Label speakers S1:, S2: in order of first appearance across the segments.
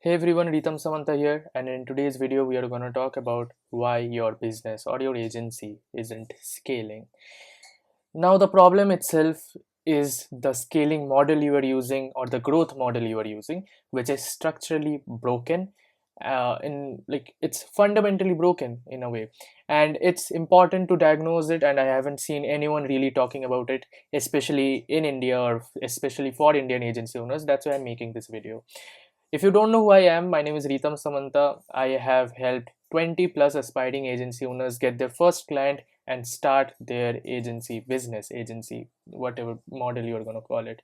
S1: Hey everyone, Ritam here, and in today's video, we are going to talk about why your business or your agency isn't scaling. Now, the problem itself is the scaling model you are using or the growth model you are using, which is structurally broken. It's fundamentally broken in a way, and it's important to diagnose it. And I haven't seen anyone really talking about it, especially in India or especially for Indian agency owners. That's why I'm making this video. If you don't know who I am, my name is Ritam Samanta. I have helped 20 plus aspiring agency owners get their first client and start their agency business, agency, whatever model you're going to call it.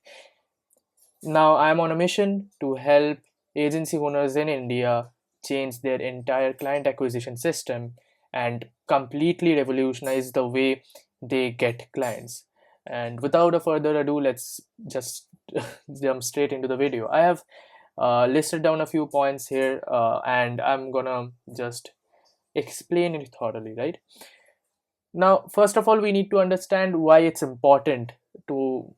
S1: Now, I'm on a mission to help agency owners in India change their entire client acquisition system and completely revolutionize the way they get clients. And without a further ado, let's just jump straight into the video. I have listed down a few points here, and I'm gonna just explain it thoroughly, right? Now, first of all, we need to understand why it's important to,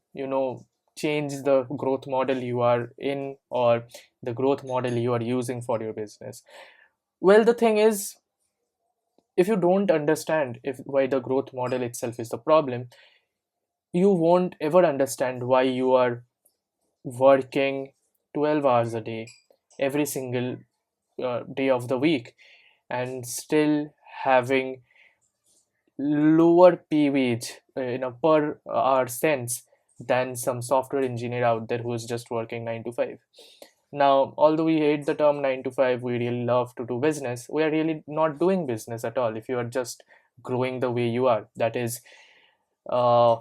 S1: change the growth model you are in or the growth model you are using for your business. Well, the thing is, if you don't understand if why the growth model itself is the problem, you won't ever understand why you are working 12 hours a day every single day of the week and still having lower pay wage in a per hour sense than some software engineer out there who is just working 9 to 5. Now, although we hate the term 9 to 5, we really love to do business. We are really not doing business at all if you are just growing the way you are. That is, uh,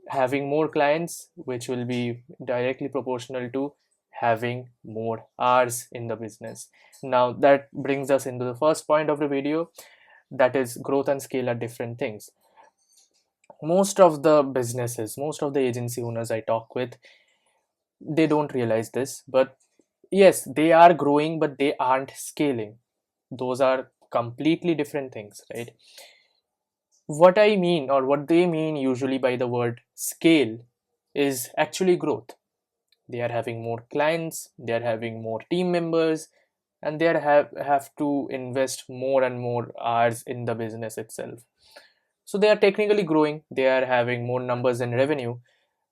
S1: having more clients, which will be directly proportional to having more hours in the business. Now, that brings us into the first point of the video, that is, growth and scale are different things. Most of the businesses, most of the agency owners I talk with, they don't realize this, but yes, they are growing, but they aren't scaling. Those are completely different things, right? What I mean, or what they mean usually by the word scale, is actually growth. They are having more clients, they are having more team members, and they have to invest more and more hours in the business itself. So they are technically growing, they are having more numbers and revenue,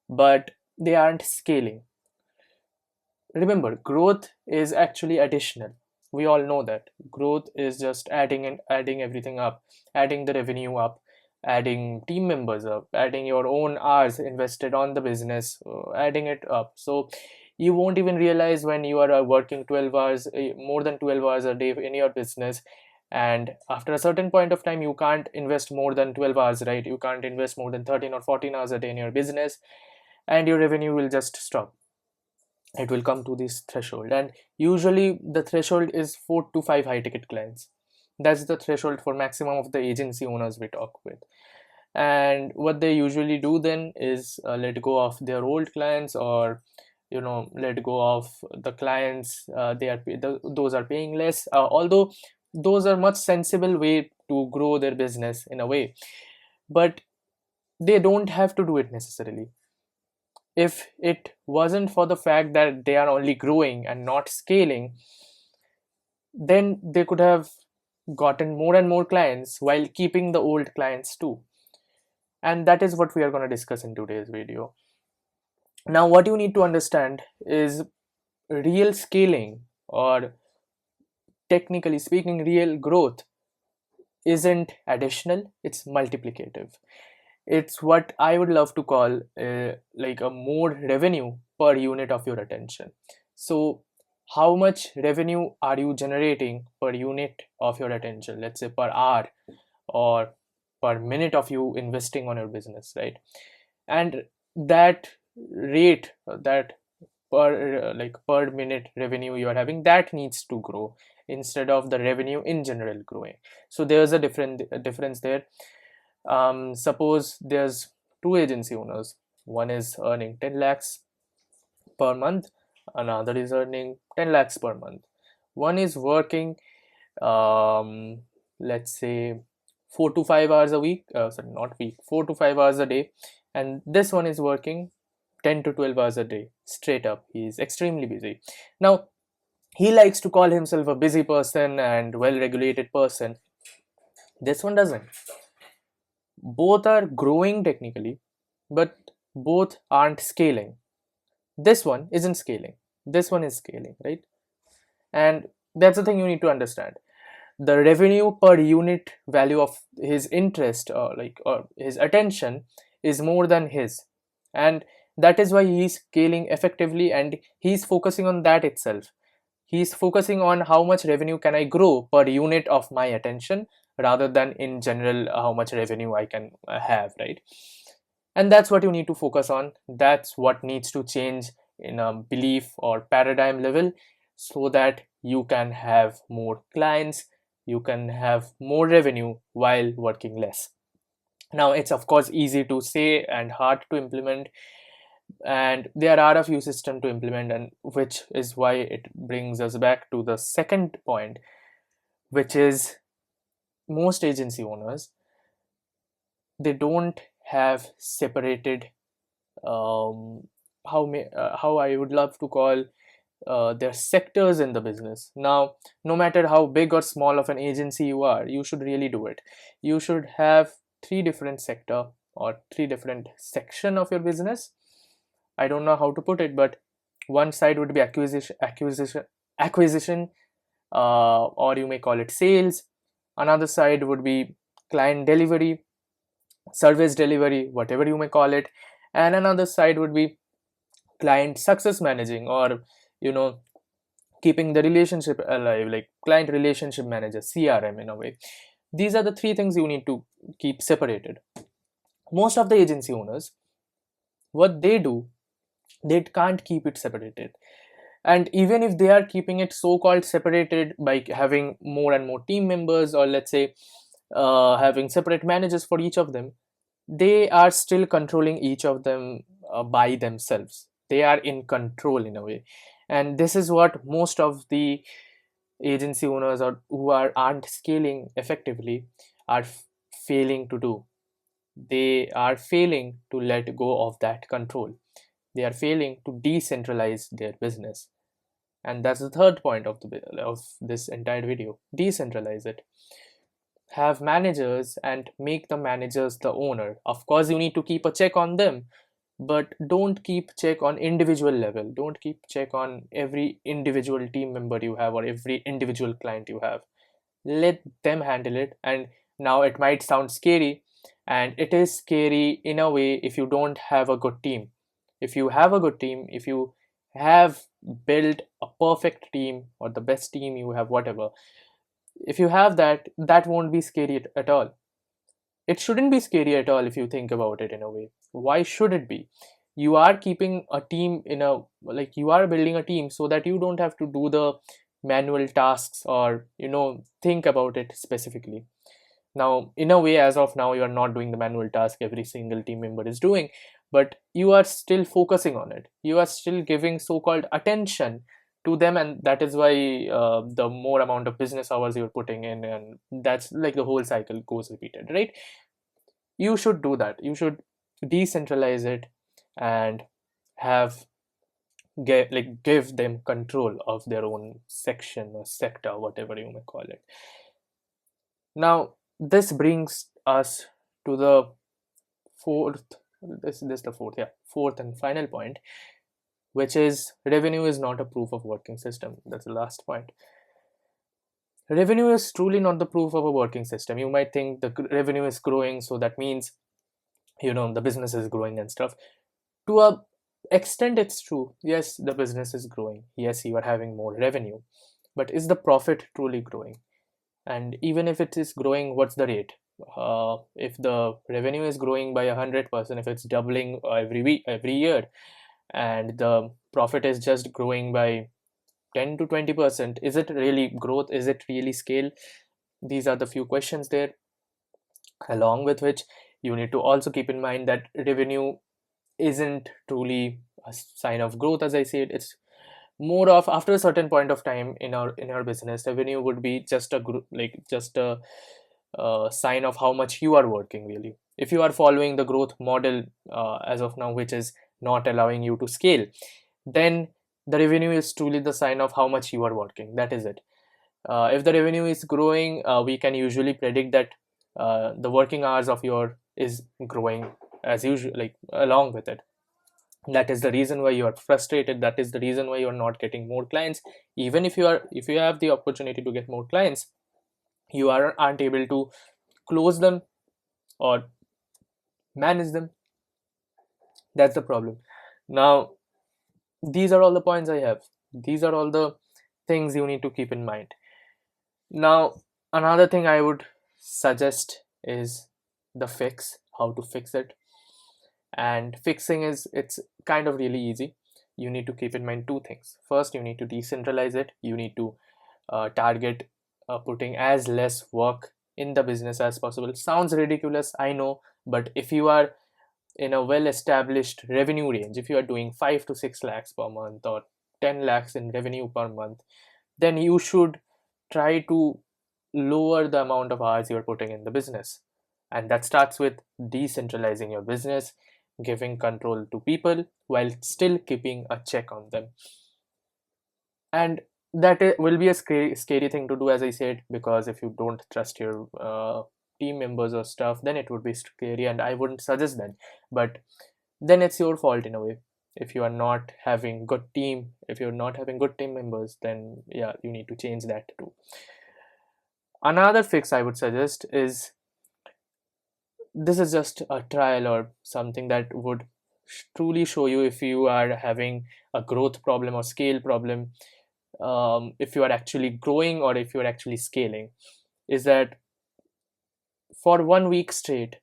S1: but they aren't scaling. Remember, growth is actually additional. We all know that growth is just adding and adding everything up, adding the revenue up, adding team members up, adding your own hours invested on the business, adding it up. So you won't even realize when you are working 12 hours, more than 12 hours a day in your business, and after a certain point of time you can't invest more than 12 hours, right? You can't invest more than 13 or 14 hours a day in your business, and your revenue will just stop. It will come to this threshold, and usually the threshold is 4 to 5 high ticket clients. That's the threshold for maximum of the agency owners we talk with. And what they usually do then is let go of their old clients, or let go of the clients those are paying less, although those are much sensible way to grow their business in a way, but they don't have to do it necessarily. If it wasn't for the fact that they are only growing and not scaling, then they could have gotten more and more clients while keeping the old clients too. And that is what we are going to discuss in today's video. Now, what you need to understand is real scaling, or technically speaking, real growth isn't additional, it's multiplicative. It's what I would love to call like a more revenue per unit of your attention. So how much revenue are you generating per unit of your attention, let's say per hour or per minute of you investing on your business, right? And that rate, that per minute revenue you are having, that needs to grow instead of the revenue in general growing. So there's a difference there. Suppose there's two agency owners. One is earning 10 lakhs per month, another is earning 10 lakhs per month. One is working, let's say 4 to 5 hours a week, sorry, not week, 4 to 5 hours a day, and this one is working 10 to 12 hours a day straight up. He is extremely busy. Now, He likes to call himself a busy person and well regulated person. This one doesn't. Both are growing technically, but both aren't scaling. This one isn't scaling, this one is scaling, right? And that's the thing you need to understand. The revenue per unit value of his interest, or his attention, is more than his. And that is why he's scaling effectively, and he's focusing on that itself. He's focusing on how much revenue can I grow per unit of my attention, rather than in general how much revenue I can have, right? And that's what you need to focus on. That's what needs to change in a belief or paradigm level, so that you can have more clients, you can have more revenue while working less. Now, it's of course easy to say and hard to implement, and there are a few systems to implement, and which is why it brings us back to the second point, which is most agency owners, they don't have separated, how I would love to call, their sectors in the business. Now, no matter how big or small of an agency you are, you should really do it. You should have three different sector or three different section of your business. I don't know how to put it, but one side would be acquisition, or you may call it sales. Another side would be client delivery, service delivery, whatever you may call it. And another side would be client success managing, or you know keeping the relationship alive, like client relationship manager, CRM, in a way. These are the three things you need to keep separated. Most of the agency owners, what they do, they can't keep it separated. And even if they are keeping it so called separated by having more and more team members, or let's say having separate managers for each of them, they are still controlling each of them by themselves. They are in control in a way. And this is what most of the agency owners, or who aren't scaling effectively, are failing to do. They are failing to let go of that control. They are failing to decentralize their business. And that's the third point of this entire video. Decentralize it. Have managers and make the managers the owner. Of course, you need to keep a check on them, but don't keep check on individual level. Don't keep check on every individual team member you have, or every individual client you have. Let them handle it. And now it might sound scary, and it is scary in a way if you don't have a good team. If you have a good team, if you have built a perfect team, or the best team you have, whatever, if you have that, that won't be scary at all. It shouldn't be scary at all if you think about it in a way. Why should it be? You are keeping a team in a, like, you are building a team so that you don't have to do the manual tasks, or think about it specifically. Now, in a way, as of now, you are not doing the manual task every single team member is doing, but you are still focusing on it. You are still giving so-called attention to them, and that is why the more amount of business hours you're putting in, and that's like the whole cycle goes repeated, right? You should do that. You should decentralize it, and have give them control of their own section or sector, whatever you may call it. Now, this brings us to the fourth, this the fourth, yeah, fourth and final point, which is revenue is not a proof of working system. That's the last point. Revenue is truly not the proof of a working system. You might think the revenue is growing, so that means the business is growing and stuff. To a extent, it's true. Yes, the business is growing. Yes, you are having more revenue, but is the profit truly growing? And even if it is growing, what's the rate? If the revenue is growing by 100%, if it's doubling every year, and the profit is just growing by 10 to 20%, is it really growth? Is it really scale? These are the few questions there. Along with which, you need to also keep in mind that revenue isn't truly a sign of growth. As I said, it's more of, after a certain point of time in our business, revenue would be just a sign of how much you are working really. If you are following the growth model as of now, which is not allowing you to scale, then The revenue is truly the sign of how much you are working. That is it. If the revenue is growing, we can usually predict that the working hours of your is growing as usual, like along with it. That is the reason why you are frustrated. That is the reason why you are not getting more clients. Even if you have the opportunity to get more clients, you aren't able to close them or manage them. That's the problem. Now, these are all the points I have. These are all the things you need to keep in mind. Now, another thing I would suggest is the fix, how to fix it. And fixing it's kind of really easy. You need to keep in mind two things. First, you need to decentralize it. You need to target putting as less work in the business as possible. Sounds ridiculous, I know, but if you are in a well established revenue range, if you are doing 5 to 6 lakhs per month or 10 lakhs in revenue per month, then you should try to lower the amount of hours you're putting in the business. And that starts with decentralizing your business, giving control to people while still keeping a check on them. And that will be a scary thing to do, as I said, because if you don't trust your team members or stuff, then it would be scary, and I wouldn't suggest that. But then it's your fault in a way. If you are not having good team, if you're not having good team members, then yeah, you need to change that too. Another fix I would suggest is, this is just a trial or something that would truly show you if you are having a growth problem or scale problem, if you are actually growing or if you are actually scaling, is that for 1 week straight,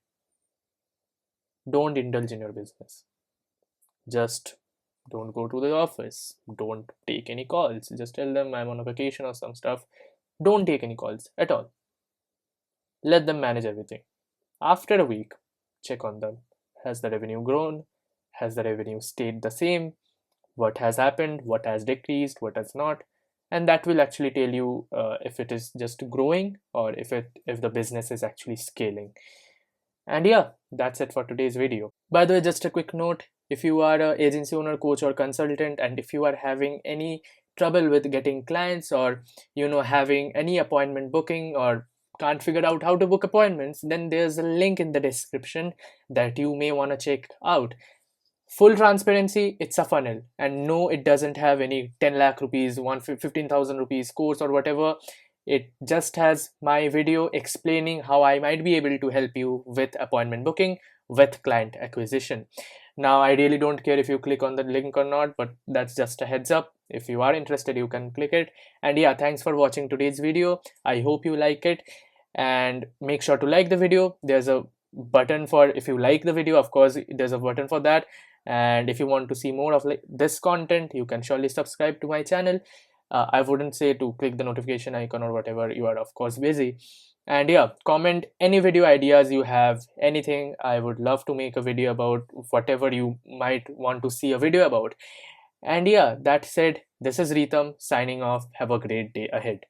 S1: don't indulge in your business. Just don't go to the office, don't take any calls, just tell them I'm on a vacation or some stuff. Don't take any calls at all. Let them manage everything. After a week, check on them. Has the revenue grown? Has the revenue stayed the same? What has happened? What has decreased? What has not? And that will actually tell you if it is just growing or if the business is actually scaling. And yeah, that's it for today's video. By the way, just a quick note, if you are an agency owner, coach or consultant, and if you are having any trouble with getting clients, or having any appointment booking, or can't figure out how to book appointments, then there's a link in the description that you may want to check out. Full transparency, it's a funnel, and no, it doesn't have any 10 lakh rupees 15,000 rupees course or whatever. It just has my video explaining how I might be able to help you with appointment booking, with client acquisition. Now, I really don't care if you click on the link or not, but that's just a heads up. If you are interested, you can click it. And yeah, thanks for watching today's video. I hope you like it, and make sure to like the video. There's a button for, if you like the video, of course there's a button for that. And if you want to see more of this content, you can surely subscribe to my channel. I wouldn't say to click the notification icon or whatever, you are of course busy. And yeah, comment any video ideas you have, anything. I would love to make a video about whatever you might want to see a video about. And yeah, that said, this is Ritam signing off. Have a great day ahead.